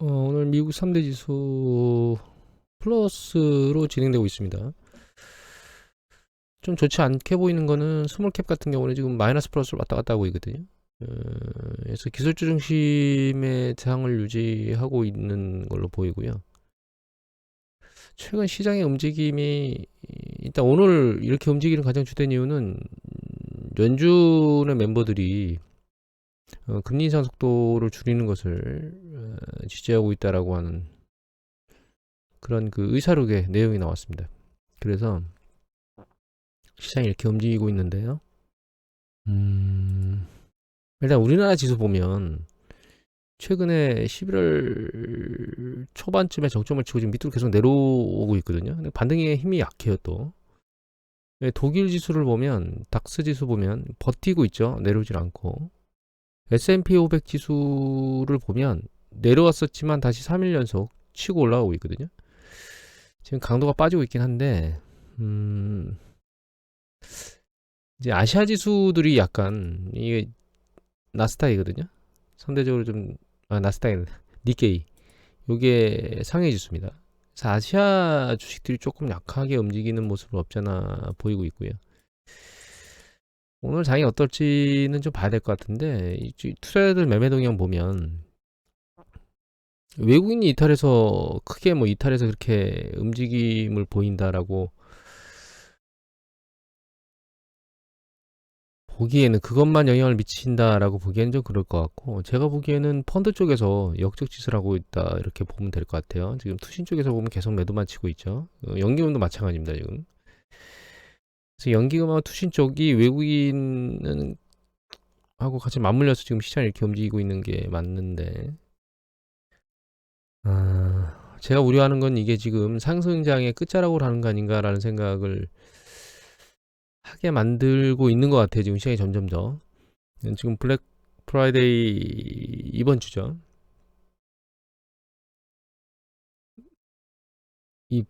오늘 미국 3대 지수 플러스로 진행되고 있습니다. 좀 좋지 않게 보이는 거는 스몰캡 같은 경우는 지금 마이너스 플러스로 왔다 갔다 하고 있거든요. 그래서 기술주 중심의 대상을 유지하고 있는 걸로 보이고요. 최근 시장의 움직임이 일단 오늘 이렇게 움직이는 가장 주된 이유는 연준의 멤버들이 금리 인상 속도를 줄이는 것을 지지하고 있다라고 하는 그런 그 의사록의 내용이 나왔습니다. 그래서 시장이 이렇게 움직이고 있는데요. 일단 우리나라 지수 보면 최근에 11월 초반쯤에 정점을 치고 지금 밑으로 계속 내려오고 있거든요. 근데 반등의 힘이 약해요 또. 독일 지수를 보면 닥스 지수 보면 버티고 있죠. 내려오질 않고. S&P 500 지수를 보면 내려왔었지만 다시 3일 연속 치고 올라오고 있거든요. 지금 강도가 빠지고 있긴 한데 이제 아시아 지수들이 약간 이게 나스닥이거든요. 상대적으로 좀 나스닥이 니케이 요게 상해 지수입니다. 그래서 아시아 주식들이 조금 약하게 움직이는 모습을 없잖아 보이고 있고요. 오늘 장이 어떨지는 좀 봐야 될 것 같은데 이 투자자들 매매 동향 보면 외국인이 이탈해서 크게 뭐 이탈해서 그렇게 움직임을 보인다라고 보기에는 그것만 영향을 미친다라고 보기에는 좀 그럴 것 같고 제가 보기에는 펀드 쪽에서 역적 짓을 하고 있다 이렇게 보면 될 것 같아요. 지금 투신 쪽에서 보면 계속 매도만 치고 있죠. 연기금도 마찬가지입니다 지금. 그래서 연기금하고 투신 쪽이 외국인은 하고 같이 맞물려서 지금 시장이 이렇게 움직이고 있는 게 맞는데 제가 우려하는 건 이게 지금 상승장의 끝자락으로 하는 거 아닌가라는 생각을 하게 만들고 있는 것 같아요. 지금 시장이 점점 더. 지금 블랙 프라이데이 이번 주죠. 이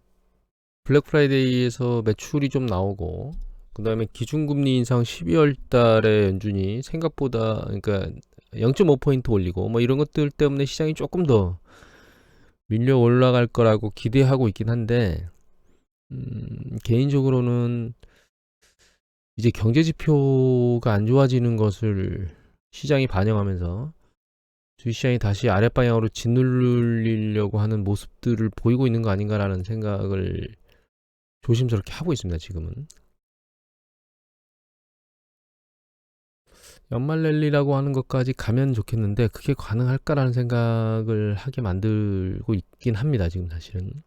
블랙 프라이데이에서 매출이 좀 나오고 그 다음에 기준금리 인상 12월 달에 연준이 생각보다 그러니까 0.5포인트 올리고 뭐 이런 것들 때문에 시장이 조금 더 밀려 올라갈 거라고 기대하고 있긴 한데 개인적으로는 이제 경제 지표가 안 좋아지는 것을 시장이 반영하면서 주식시장이 다시 아랫방향으로 짓누르려고 하는 모습들을 보이고 있는 거 아닌가라는 생각을 조심스럽게 하고 있습니다. 지금은. 연말 랠리라고 하는 것까지 가면 좋겠는데 그게 가능할까라는 생각을 하게 만들고 있긴 합니다. 지금 사실은.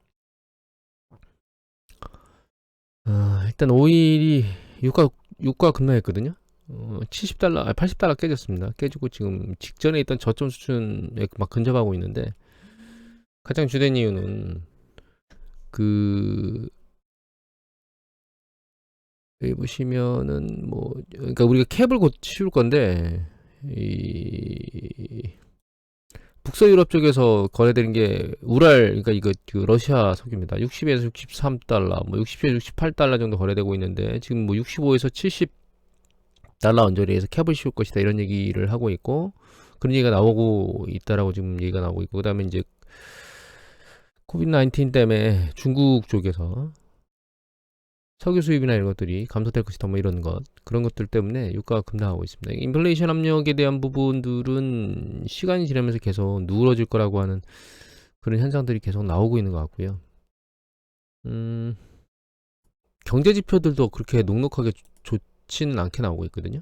일단 5일이 유가 급락했거든요. 70달러, 80달러 깨졌습니다. 깨지고 지금 직전에 있던 저점 수준에 막 근접하고 있는데 가장 주된 이유는 그 여기 보시면은 뭐 그러니까 우리가 캡을 곧 씌울 건데 이 북서유럽 쪽에서 거래되는 게 우랄 그러니까 이거 그 러시아 석유입니다. 60에서 63달러, 뭐 60에서 68달러 정도 거래되고 있는데 지금 뭐 65에서 70달러 언저리에서 캡을 씌울 것이다 이런 얘기를 하고 있고 그런 얘기가 나오고 있다라고 지금 얘기가 나오고 있고 그다음에 이제 코비드 19 때문에 중국 쪽에서 석유 수입이나 이런 것들이 감소될 것이다 뭐 이런 것 그런 것들 때문에 유가가 급락하고 있습니다. 인플레이션 압력에 대한 부분들은 시간이 지나면서 계속 누그러질 거라고 하는 그런 현상들이 계속 나오고 있는 것 같고요. 음, 경제 지표들도 그렇게 녹록하게 좋지는 않게 나오고 있거든요.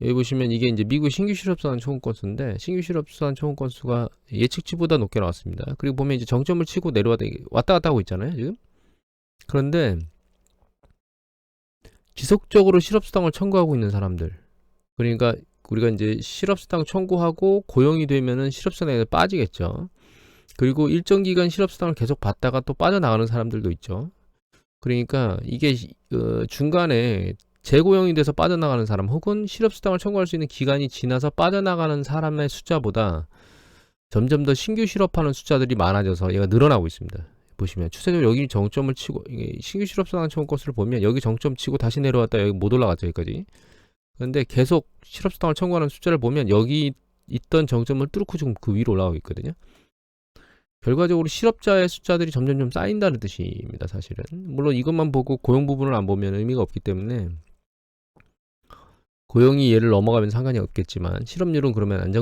여기 보시면 이게 이제 미국 신규 실업수당 청구 건수인데 신규 실업수당 청구 건수가 예측치보다 높게 나왔습니다. 그리고 보면 이제 정점을 치고 왔다 갔다 하고 있잖아요 지금. 그런데 지속적으로 실업수당을 청구하고 있는 사람들 그러니까 우리가 이제 실업수당 청구하고 고용이 되면은 실업수당에 빠지겠죠. 그리고 일정 기간 실업수당을 계속 받다가 또 빠져나가는 사람들도 있죠. 그러니까 이게 중간에 재고용이 돼서 빠져나가는 사람 혹은 실업수당을 청구할 수 있는 기간이 지나서 빠져나가는 사람의 숫자보다 점점 더 신규 실업하는 숫자들이 많아져서 얘가 늘어나고 있습니다. 보시면 추세적으로 여기 정점을 치고 신규 실업수당 청구 건수를 보면 여기 정점 치고 다시 내려왔다 여기 못 올라갔죠 여기까지. 그런데 계속 실업수당을 청구하는 숫자를 보면 여기 있던 정점을 뚫고 지금 그 위로 올라가고 있거든요. 결과적으로 실업자의 숫자들이 점점 좀 쌓인다는 뜻입니다, 사실은. 물론 이것만 보고 고용 부분을 안 보면 의미가 없기 때문에 고용이 얘를 넘어가면 상관이 없겠지만 실업률은 그러면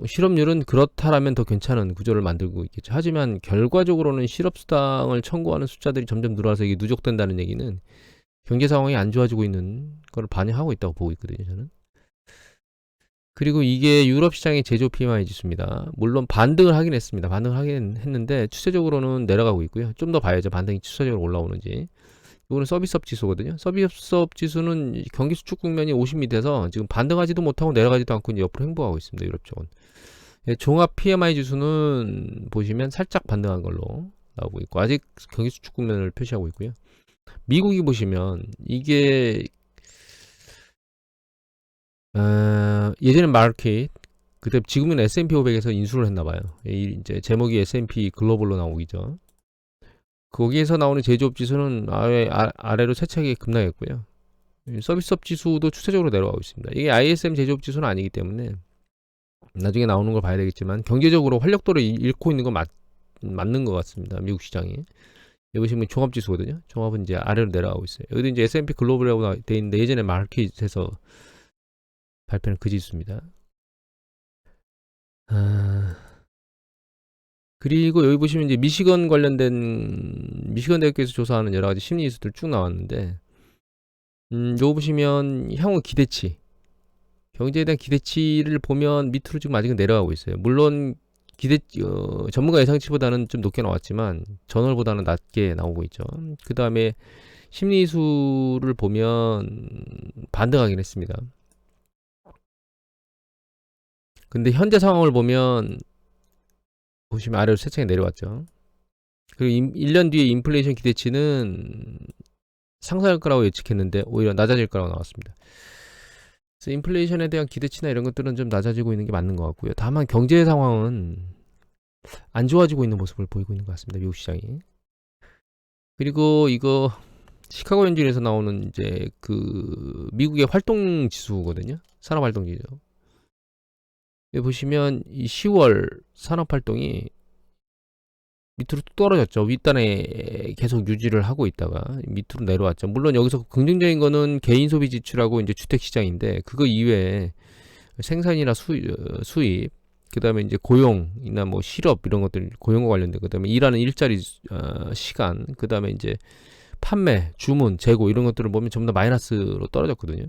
실업률은 그렇다라면 더 괜찮은 구조를 만들고 있겠죠. 하지만 결과적으로는 실업수당을 청구하는 숫자들이 점점 늘어나서 이게 누적된다는 얘기는 경제 상황이 안 좋아지고 있는 걸 반영하고 있다고 보고 있거든요, 저는. 그리고 이게 유럽 시장의 제조 PMI 지수입니다. 물론 반등을 하긴 했습니다. 반등을 하긴 했는데 추세적으로는 내려가고 있고요. 좀 더 봐야죠. 반등이 추세적으로 올라오는지. 이거는 서비스업 지수거든요. 서비스업 지수는 경기 수축 국면이 50이 돼서 지금 반등하지도 못하고 내려가지도 않고 이제 옆으로 행보하고 있습니다. 유럽 쪽은. 예, 종합 PMI 지수는 보시면 살짝 반등한 걸로 나오고 있고 아직 경기 수축 국면을 표시하고 있고요. 미국이 보시면 이게 예전엔 마켓 그때 지금은 S&P 500에서 인수를 했나봐요. 이제 제목이 S&P 글로벌로 나오기죠. 거기에서 나오는 제조업 지수는 아래로 세차게 급락했고요. 서비스업 지수도 추세적으로 내려가고 있습니다. 이게 ISM 제조업 지수는 아니기 때문에 나중에 나오는 걸 봐야 되겠지만 경제적으로 활력도를 잃고 있는 건 맞는 것 같습니다. 미국 시장이. 여기 보시면 종합 지수거든요. 종합은 이제 아래로 내려가고 있어요. 여기 이제 S&P 글로벌이라고 돼 있는데 예전에 마켓에서 발표는 그 지수입니다. 그리고 여기 보시면 이제 미시건 관련된 미시건 대학교에서 조사하는 여러 가지 심리 지수들 쭉 나왔는데, 요거 보시면 향후 기대치, 경제에 대한 기대치를 보면 밑으로 지금 아직은 내려가고 있어요. 물론 전문가 예상치보다는 좀 높게 나왔지만 전월보다는 낮게 나오고 있죠. 그 다음에 심리 지수를 보면 반등하긴 했습니다. 근데 현재 상황을 보면 보시면 아래로 세차게 내려왔죠. 그리고 1년 뒤에 인플레이션 기대치는 상승할 거라고 예측했는데 오히려 낮아질 거라고 나왔습니다. 그래서 인플레이션에 대한 기대치나 이런 것들은 좀 낮아지고 있는 게 맞는 것 같고요. 다만 경제 상황은 안 좋아지고 있는 모습을 보이고 있는 것 같습니다. 미국 시장이. 그리고 이거 시카고 연준에서 나오는 이제 그 미국의 활동 지수거든요. 산업 활동 지수. 여기 보시면 이 10월 산업 활동이 밑으로 뚝 떨어졌죠. 윗단에 계속 유지를 하고 있다가 밑으로 내려왔죠. 물론 여기서 긍정적인 거는 개인 소비 지출하고 이제 주택 시장인데 그거 이외에 생산이나 수입, 그 다음에 이제 고용이나 뭐 실업 이런 것들 고용과 관련된 그 다음에 일하는 일자리 시간, 그 다음에 이제 판매, 주문, 재고 이런 것들을 보면 전부 다 마이너스로 떨어졌거든요.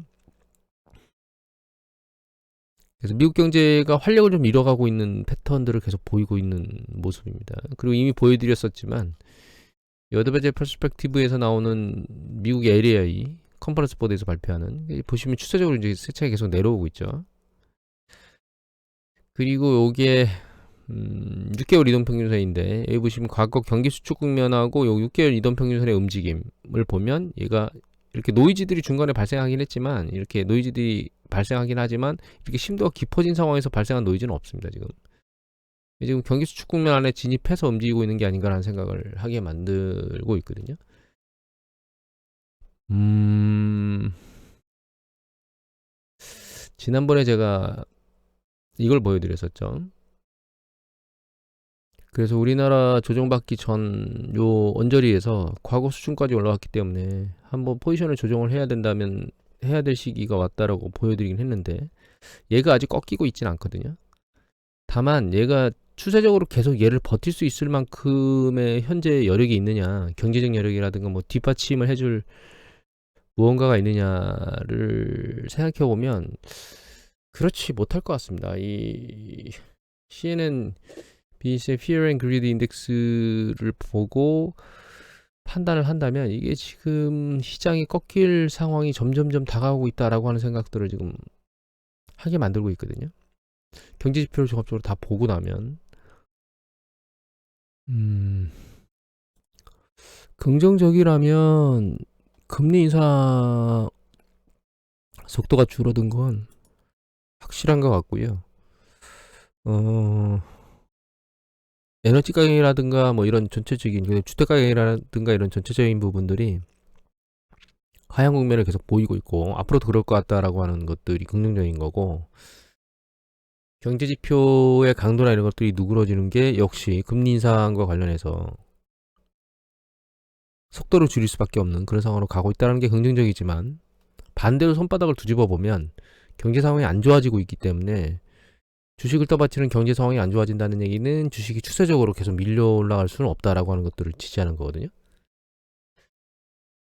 그래서 미국 경제가 활력을 좀 잃어가고 있는 패턴들을 계속 보이고 있는 모습입니다. 그리고 이미 보여드렸었지만 여드베제 퍼스펙티브에서 나오는 미국의 LAI 컨퍼런스 보드에서 발표하는 보시면 추세적으로 이제 세차가 계속 내려오고 있죠. 그리고 요게 6개월 이동평균선인데 여기 보시면 과거 경기 수축 국면하고 요 6개월 이동평균선의 움직임을 보면 얘가 이렇게 노이즈들이 중간에 발생하긴 했지만 이렇게 노이즈들이 발생하긴 하지만 이렇게 심도가 깊어진 상황에서 발생한 노이즈는 없습니다. 지금 경기 수축 국면 안에 진입해서 움직이고 있는 게 아닌가라는 생각을 하게 만들고 있거든요. 지난번에 제가 이걸 보여드렸었죠. 그래서 우리나라 조정받기 전 요 언저리에서 과거 수준까지 올라왔기 때문에 한번 포지션을 조정을 해야 된다면 해야 될 시기가 왔다라고 보여드리긴 했는데 얘가 아직 꺾이고 있진 않거든요. 다만 얘가 추세적으로 계속 얘를 버틸 수 있을 만큼의 현재 여력이 있느냐, 경제적 여력이라든가 뭐 뒷받침을 해줄 무언가가 있느냐를 생각해 보면 그렇지 못할 것 같습니다. 이 CNN BC의 Fear and Greed 인덱스를 보고 판단을 한다면 이게 지금 시장이 꺾일 상황이 점점점 다가오고 있다라고 하는 생각들을 지금 하게 만들고 있거든요. 경제 지표를 종합적으로 다 보고 나면 긍정적이라면 금리 인사 속도가 줄어든 건 확실한 것 같고요. 에너지 가격이라든가 뭐 이런 전체적인 주택 가격이라든가 이런 전체적인 부분들이 하향 국면을 계속 보이고 있고 앞으로도 그럴 것 같다라고 하는 것들이 긍정적인 거고 경제 지표의 강도나 이런 것들이 누그러지는 게 역시 금리 인상과 관련해서 속도를 줄일 수밖에 없는 그런 상황으로 가고 있다는 게 긍정적이지만, 반대로 손바닥을 뒤집어 보면 경제 상황이 안 좋아지고 있기 때문에 주식을 떠받치는 경제 상황이 안 좋아진다는 얘기는 주식이 추세적으로 계속 밀려 올라갈 수는 없다라고 하는 것들을 지지하는 거거든요.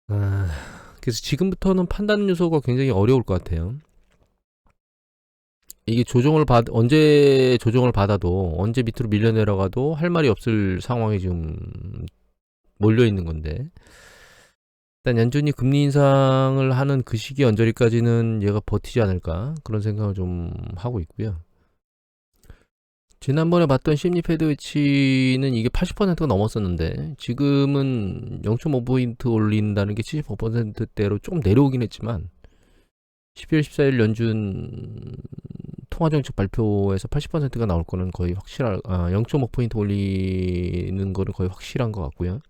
그래서 지금부터는 판단 요소가 굉장히 어려울 것 같아요. 이게 언제 조정을 받아도, 언제 밑으로 밀려 내려가도 할 말이 없을 상황이 지금 몰려 있는 건데, 일단 연준이 금리 인상을 하는 그 시기 언저리까지는 얘가 버티지 않을까, 그런 생각을 좀 하고 있고요. 지난번에 봤던 심리 패드위치는 이게 80%가 넘었었는데, 지금은 0.5포인트 올린다는 게 75%대로 조금 내려오긴 했지만, 12월 14일 연준 통화정책 발표에서 80%가 나올 거는 거의 0.5포인트 올리는 거는 거의 확실한 것 같고요.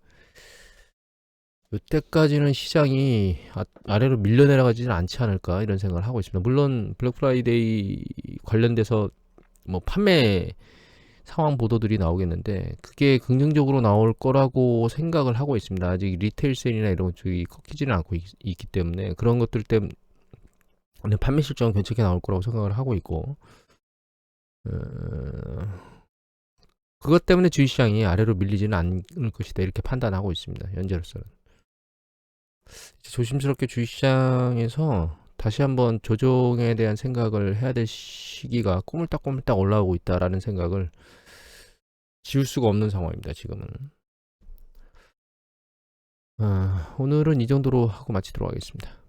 이때까지는 시장이 아래로 밀려 내려가지는 않지 않을까, 이런 생각을 하고 있습니다. 물론 블랙 프라이데이 관련돼서 뭐 판매 상황 보도들이 나오겠는데, 그게 긍정적으로 나올 거라고 생각을 하고 있습니다. 아직 리테일 세일이나 이런 쪽이 꺾이지는 않고 있기 때문에, 그런 것들 때문에 판매 실적은 괜찮게 나올 거라고 생각을 하고 있고, 그것 때문에 주식시장이 아래로 밀리지는 않을 것이다, 이렇게 판단하고 있습니다. 현재로서는 조심스럽게 주식시장에서 다시 한번 조정에 대한 생각을 해야 될 시기가 꼬물딱꼬물딱 올라오고 있다라는 생각을 지울 수가 없는 상황입니다, 지금은. 오늘은 이 정도로 하고 마치도록 하겠습니다.